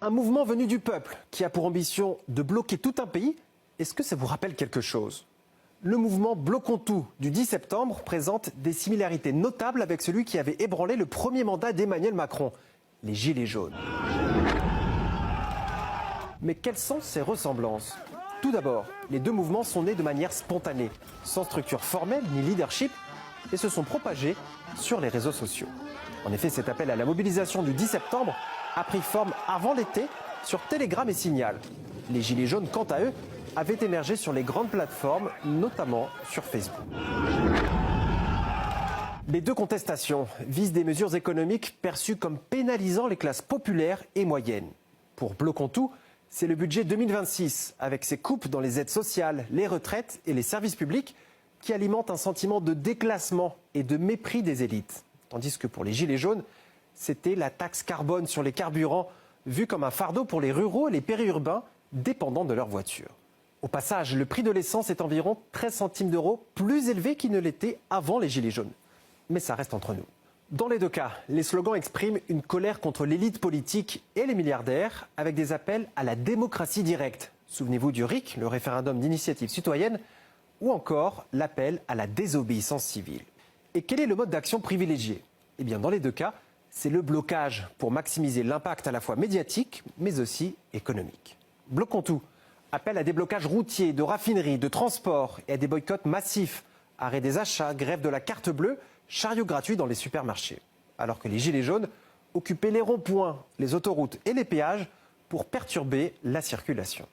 Un mouvement venu du peuple qui a pour ambition de bloquer tout un pays. Est-ce que ça vous rappelle quelque chose? Le mouvement Bloquons tout du 10 septembre présente des similarités notables avec celui qui avait ébranlé le premier mandat d'Emmanuel Macron, les Gilets jaunes. Mais quelles sont ces ressemblances? Tout d'abord, les deux mouvements sont nés de manière spontanée, sans structure formelle ni leadership, et se sont propagés sur les réseaux sociaux. En effet, cet appel à la mobilisation du 10 septembre a pris forme avant l'été sur Telegram et Signal. Les Gilets jaunes, quant à eux, avaient émergé sur les grandes plateformes, notamment sur Facebook. Les deux contestations visent des mesures économiques perçues comme pénalisant les classes populaires et moyennes. Pour Bloquons tout, c'est le budget 2026, avec ses coupes dans les aides sociales, les retraites et les services publics, qui alimentent un sentiment de déclassement et de mépris des élites. Tandis que pour les Gilets jaunes, c'était la taxe carbone sur les carburants, vue comme un fardeau pour les ruraux et les périurbains, dépendants de leur voiture. Au passage, le prix de l'essence est environ 13 centimes d'euros plus élevé qu'il ne l'était avant les Gilets jaunes. Mais ça reste entre nous. Dans les deux cas, les slogans expriment une colère contre l'élite politique et les milliardaires, avec des appels à la démocratie directe. Souvenez-vous du RIC, le référendum d'initiative citoyenne, ou encore l'appel à la désobéissance civile. Et quel est le mode d'action privilégié? Eh bien, dans les deux cas, c'est le blocage pour maximiser l'impact à la fois médiatique, mais aussi économique. Bloquons tout appelle à des blocages routiers, de raffineries, de transports et à des boycotts massifs. Arrêt des achats, grève de la carte bleue, chariots gratuits dans les supermarchés. Alors que les Gilets jaunes occupaient les ronds-points, les autoroutes et les péages pour perturber la circulation.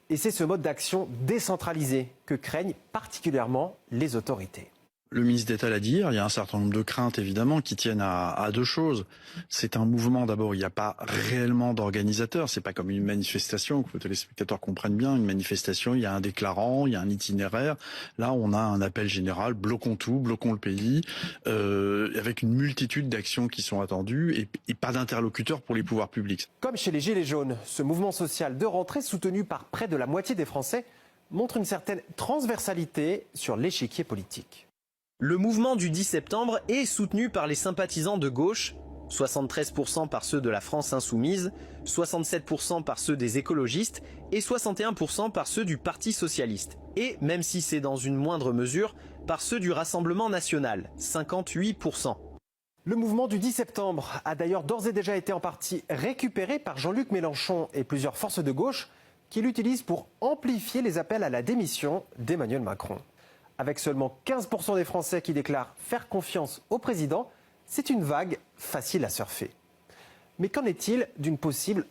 Et c'est ce mode d'action décentralisé que craignent particulièrement les autorités. Le ministre d'État l'a dit, il y a un certain nombre de craintes évidemment qui tiennent à deux choses. C'est un mouvement, d'abord, il n'y a pas réellement d'organisateur, c'est pas comme une manifestation, que les téléspectateurs comprennent bien. Une manifestation, il y a un déclarant, il y a un itinéraire. Là, on a un appel général, bloquons tout, bloquons le pays, avec une multitude d'actions qui sont attendues et pas d'interlocuteur pour les pouvoirs publics. Comme chez les Gilets jaunes, ce mouvement social de rentrée soutenu par près de la moitié des Français montre une certaine transversalité sur l'échiquier politique. Le mouvement du 10 septembre est soutenu par les sympathisants de gauche, 73% par ceux de la France insoumise, 67% par ceux des écologistes et 61% par ceux du Parti socialiste. Et, même si c'est dans une moindre mesure, par ceux du Rassemblement national, 58%. Le mouvement du 10 septembre a d'ailleurs d'ores et déjà été en partie récupéré par Jean-Luc Mélenchon et plusieurs forces de gauche qui l'utilisent pour amplifier les appels à la démission d'Emmanuel Macron. Avec seulement 15% des Français qui déclarent faire confiance au président, c'est une vague facile à surfer. Mais qu'en est-il d'une possible